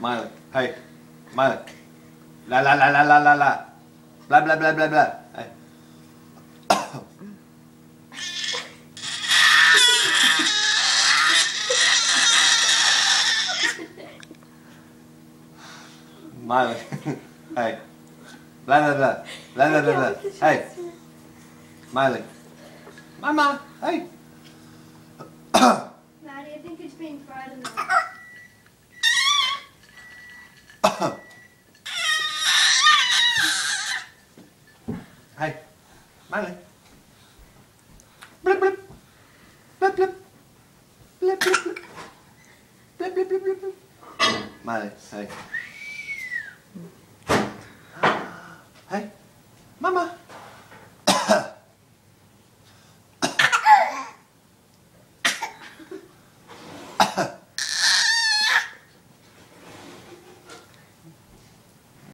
Miley, hey, Miley. La la la la la la la. Blah blah blah blah blah. Hey. Miley, hey. Blah blah blah. Blah blah blah blah. Hey. Miley. Mama, hey. Maddie, I think it's being fried in there. Hey, Miley. Blip blip. Blip blip. Blip blip blip. Blip blip blip blip. Miley, hey.